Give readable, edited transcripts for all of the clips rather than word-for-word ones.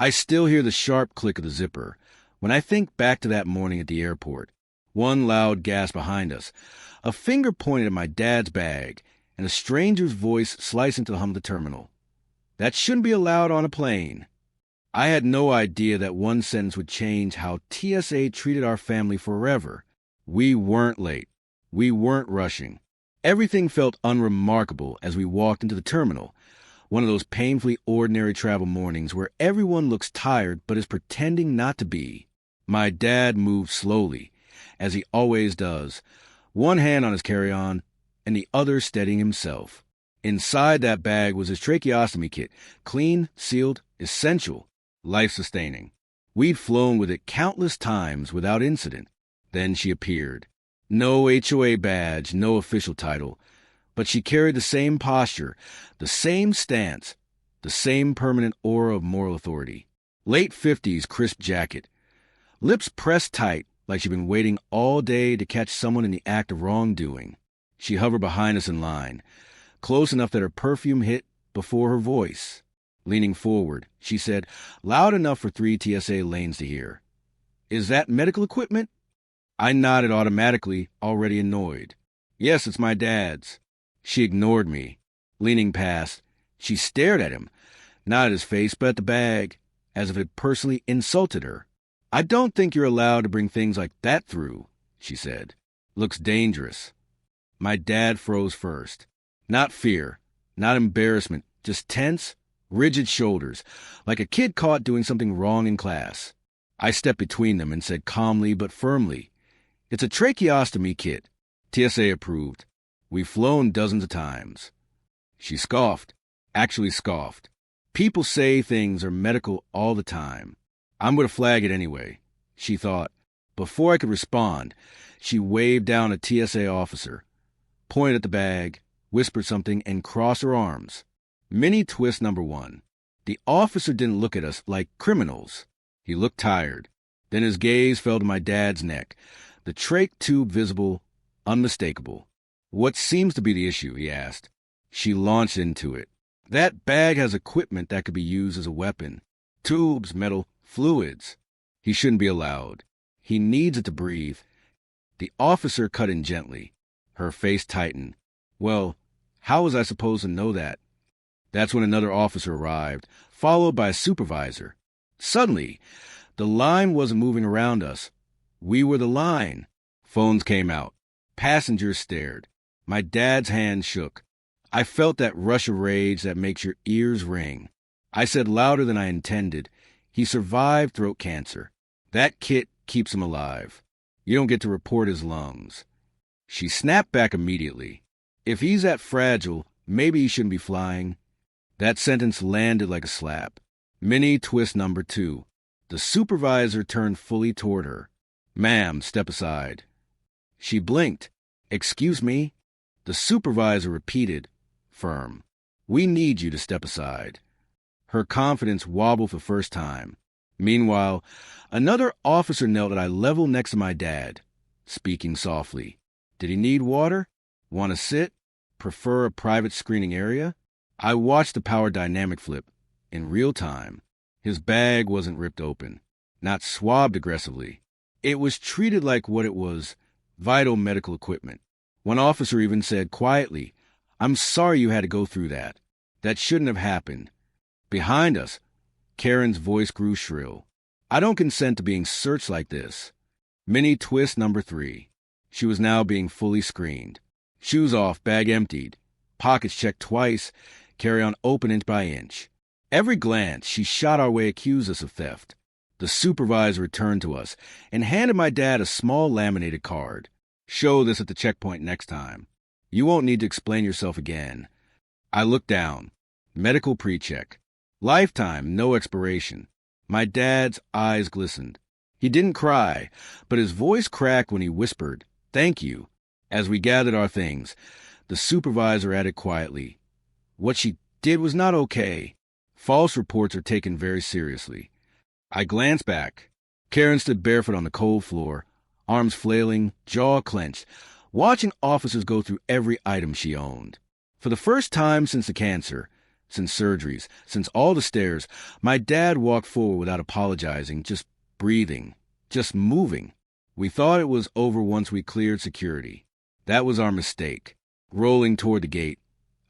I still hear the sharp click of the zipper when I think back to that morning at the airport. One loud gasp behind us, a finger pointed at my dad's bag, and a stranger's voice sliced into the hum of the terminal. That shouldn't be allowed on a plane. I had no idea that one sentence would change how TSA treated our family forever. We weren't late. We weren't rushing. Everything felt unremarkable as we walked into the terminal, one of those painfully ordinary travel mornings where everyone looks tired but is pretending not to be. My dad moved slowly, as he always does, one hand on his carry-on and the other steadying himself. Inside that bag was his tracheostomy kit, clean, sealed, essential, life-sustaining. We'd flown with it countless times without incident. Then she appeared. No HOA badge, no official title, but she carried the same posture, the same stance, the same permanent aura of moral authority. Late 50s crisp jacket, lips pressed tight like she'd been waiting all day to catch someone in the act of wrongdoing. She hovered behind us in line, close enough that her perfume hit before her voice. Leaning forward, she said, loud enough for 3 TSA lanes to hear, "Is that medical equipment?" I nodded automatically, already annoyed. "Yes, it's my dad's." She ignored me. Leaning past, she stared at him, not at his face, but at the bag, as if it personally insulted her. "I don't think you're allowed to bring things like that through," she said. "Looks dangerous." My dad froze first. Not fear, not embarrassment, just tense, rigid shoulders, like a kid caught doing something wrong in class. I stepped between them and said calmly but firmly, "It's a tracheostomy kit. TSA approved. We've flown dozens of times." She scoffed, actually scoffed. "People say things are medical all the time. I'm going to flag it anyway," she thought. Before I could respond, she waved down a TSA officer, pointed at the bag, whispered something, and crossed her arms. Mini twist number 1. The officer didn't look at us like criminals. He looked tired. Then his gaze fell to my dad's neck, the trach tube visible, unmistakable. "What seems to be the issue?" he asked. She launched into it. "That bag has equipment that could be used as a weapon. Tubes, metal, fluids. He shouldn't be allowed. He needs it to breathe." The officer cut in gently. Her face tightened. Well, how was I supposed to know that? That's when another officer arrived, followed by a supervisor. Suddenly, the line wasn't moving around us. We were the line. Phones came out. Passengers stared. My dad's hand shook. I felt that rush of rage that makes your ears ring. I said louder than I intended, "He survived throat cancer. That kit keeps him alive. You don't get to report his lungs." She snapped back immediately. "If he's that fragile, maybe he shouldn't be flying." That sentence landed like a slap. Mini twist number 2. The supervisor turned fully toward her. "Ma'am, step aside." She blinked. "Excuse me?" The supervisor repeated, firm, "We need you to step aside." Her confidence wobbled for the first time. Meanwhile, another officer knelt at eye level next to my dad, speaking softly. Did he need water? Want to sit? Prefer a private screening area? I watched the power dynamic flip, in real time. His bag wasn't ripped open, not swabbed aggressively. It was treated like what it was, vital medical equipment. One officer even said quietly, "I'm sorry you had to go through that. That shouldn't have happened." Behind us, Karen's voice grew shrill. "I don't consent to being searched like this." Mini twist number 3. She was now being fully screened. Shoes off, bag emptied. Pockets checked twice, carry-on open inch by inch. Every glance, she shot our way, accused us of theft. The supervisor returned to us and handed my dad a small laminated card. "Show this at the checkpoint next time. You won't need to explain yourself again." I looked down. Medical pre-check. Lifetime, no expiration. My dad's eyes glistened. He didn't cry, but his voice cracked when he whispered, "Thank you." As we gathered our things, the supervisor added quietly, "What she did was not okay. False reports are taken very seriously." I glanced back. Karen stood barefoot on the cold floor, arms flailing, jaw clenched, watching officers go through every item she owned. For the first time since the cancer, since surgeries, since all the stares. My dad walked forward without apologizing, just breathing, just moving. We thought it was over once we cleared security. That was our mistake. Rolling toward the gate,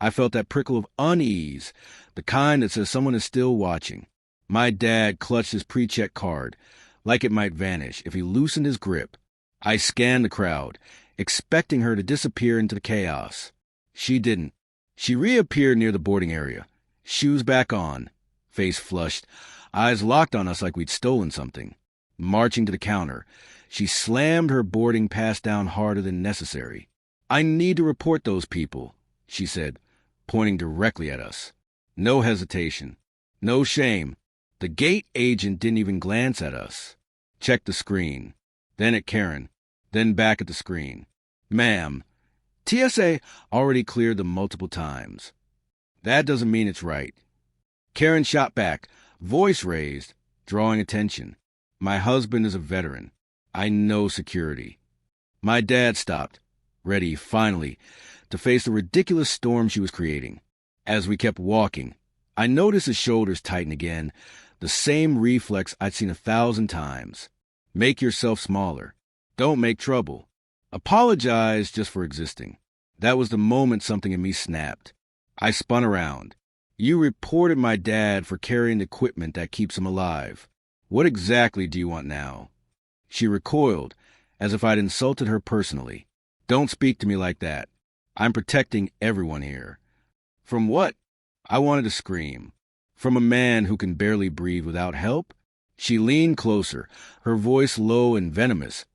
I felt that prickle of unease, the kind that says someone is still watching. My dad clutched his pre-check card, like it might vanish if he loosened his grip. I scanned the crowd, expecting her to disappear into the chaos. She didn't. She reappeared near the boarding area, shoes back on, face flushed, eyes locked on us like we'd stolen something. Marching to the counter, she slammed her boarding pass down harder than necessary. "I need to report those people," she said, pointing directly at us. No hesitation. No shame. The gate agent didn't even glance at us. Checked the screen. Then at Karen. Then back at the screen. "Ma'am, TSA already cleared them multiple times." "That doesn't mean it's right." Karen shot back, voice raised, drawing attention. "My husband is a veteran. I know security." My dad stopped, ready, finally, to face the ridiculous storm she was creating. As we kept walking, I noticed his shoulders tighten again, the same reflex I'd seen 1,000 times. Make yourself smaller. Don't make trouble. Apologize just for existing. That was the moment something in me snapped. I spun around. "You reported my dad for carrying the equipment that keeps him alive. What exactly do you want now?" She recoiled, as if I'd insulted her personally. "Don't speak to me like that. I'm protecting everyone here." "From what?" I wanted to scream. "From a man who can barely breathe without help?" She leaned closer, her voice low and venomous,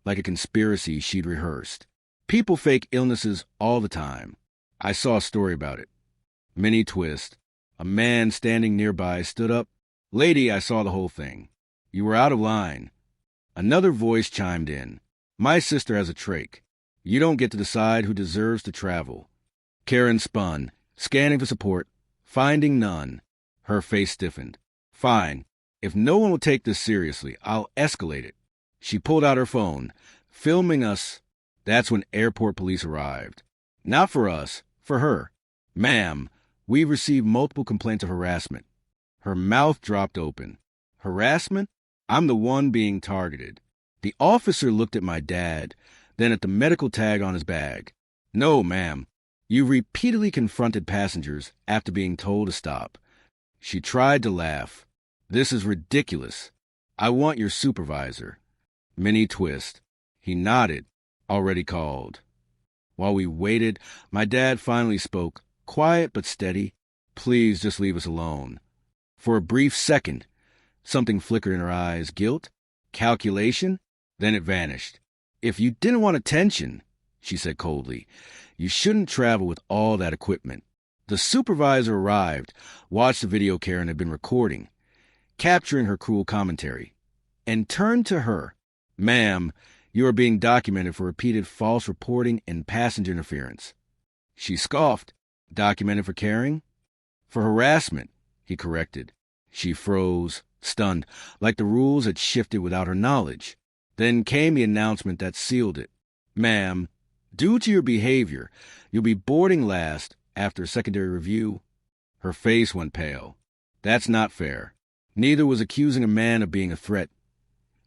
like a conspiracy she'd rehearsed. "People fake illnesses all the time. I saw a story about it." Mini twist. A man standing nearby stood up. "Lady, I saw the whole thing. You were out of line." Another voice chimed in. "My sister has a trach. You don't get to decide who deserves to travel." Karen spun, scanning for support, finding none. Her face stiffened. "Fine. If no one will take this seriously, I'll escalate it." She pulled out her phone, filming us. That's when airport police arrived. Not for us, for her. "Ma'am, we've received multiple complaints of harassment." Her mouth dropped open. "Harassment? I'm the one being targeted." The officer looked at my dad, then at the medical tag on his bag. "No, ma'am. You've repeatedly confronted passengers after being told to stop." She tried to laugh. "This is ridiculous. I want your supervisor." Mini twist. He nodded. Already called. While we waited, my dad finally spoke, quiet but steady. "Please just leave us alone." For a brief second, something flickered in her eyes. Guilt? Calculation? Then it vanished. "If you didn't want attention," she said coldly, "you shouldn't travel with all that equipment." The supervisor arrived, watched the video Karen had been recording, capturing her cruel commentary, and turned to her. "Ma'am, you are being documented for repeated false reporting and passenger interference." She scoffed. "Documented for carrying?" "For harassment," he corrected. She froze, stunned, like the rules had shifted without her knowledge. Then came the announcement that sealed it. "Ma'am, due to your behavior, you'll be boarding last after a secondary review." Her face went pale. "That's not fair." Neither was accusing a man of being a threat.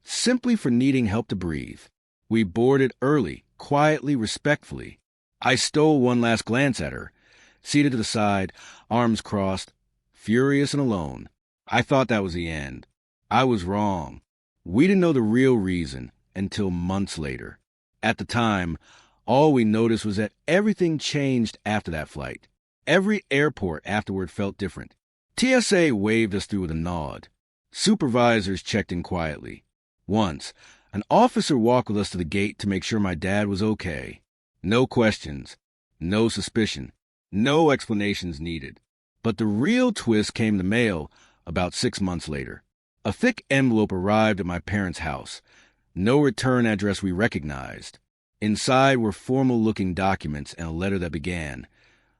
Simply for needing help to breathe. We boarded early, quietly, respectfully. I stole one last glance at her, seated to the side, arms crossed, furious and alone. I thought that was the end. I was wrong. We didn't know the real reason until months later. At the time, all we noticed was that everything changed after that flight. Every airport afterward felt different. TSA waved us through with a nod. Supervisors checked in quietly. Once, an officer walked with us to the gate to make sure my dad was okay. No questions, no suspicion, no explanations needed. But the real twist came in the mail about 6 months later. A thick envelope arrived at my parents' house. No return address we recognized. Inside were formal-looking documents and a letter that began,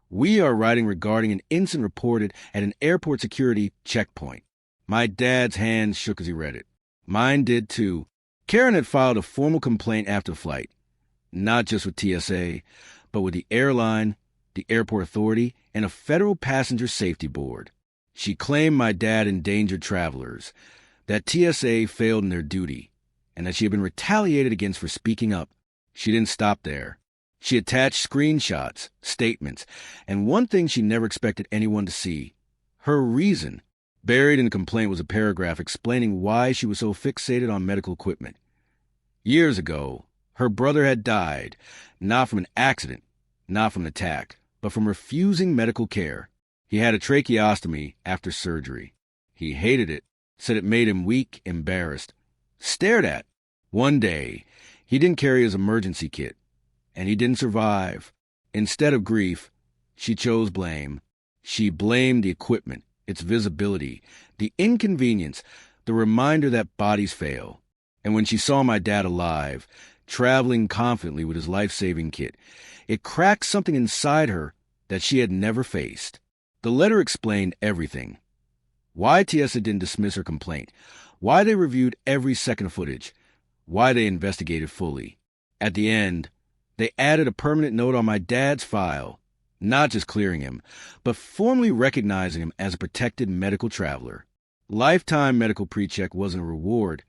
"We are writing regarding an incident reported at an airport security checkpoint." My dad's hands shook as he read it. Mine did too. Karen had filed a formal complaint after the flight. Not just with TSA, but with the airline the Airport Authority, and a federal passenger safety board. She claimed my dad endangered travelers, that TSA failed in their duty, and that she had been retaliated against for speaking up. She didn't stop there. She attached screenshots, statements, and one thing she never expected anyone to see: her reason. Buried in the complaint was a paragraph explaining why she was so fixated on medical equipment. Years ago, her brother had died, not from an accident, not from an attack, but from refusing medical care. He had a tracheostomy after surgery. He hated it, said it made him weak, embarrassed, stared at. One day, he didn't carry his emergency kit, and he didn't survive. Instead of grief, she chose blame. She blamed the equipment, its visibility, the inconvenience, the reminder that bodies fail. And when she saw my dad alive, traveling confidently with his life-saving kit, it cracked something inside her that she had never faced. The letter explained everything. Why TSA didn't dismiss her complaint, why they reviewed every second of footage, why they investigated fully. At the end, they added a permanent note on my dad's file, not just clearing him, but formally recognizing him as a protected medical traveler. Lifetime medical pre-check wasn't a reward,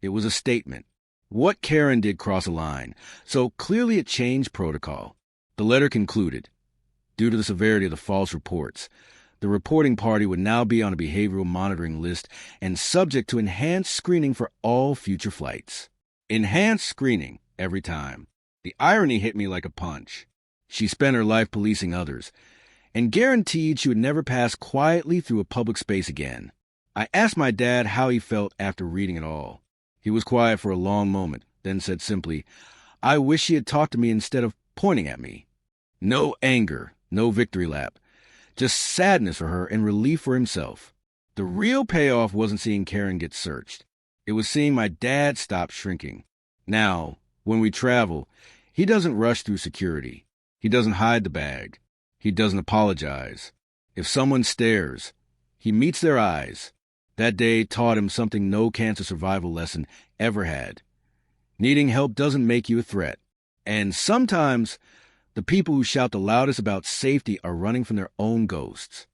it was a statement. What Karen did crossed a line, so clearly it changed protocol. The letter concluded, due to the severity of the false reports, the reporting party would now be on a behavioral monitoring list and subject to enhanced screening for all future flights. Enhanced screening every time. The irony hit me like a punch. She spent her life policing others, and guaranteed she would never pass quietly through a public space again. I asked my dad how he felt after reading it all. He was quiet for a long moment, then said simply, "I wish she had talked to me instead of pointing at me." No anger, no victory lap, just sadness for her and relief for himself. The real payoff wasn't seeing Karen get searched. It was seeing my dad stop shrinking. Now, when we travel, he doesn't rush through security. He doesn't hide the bag. He doesn't apologize. If someone stares, he meets their eyes. That day taught him something no cancer survival lesson ever had. Needing help doesn't make you a threat. And sometimes, the people who shout the loudest about safety are running from their own ghosts.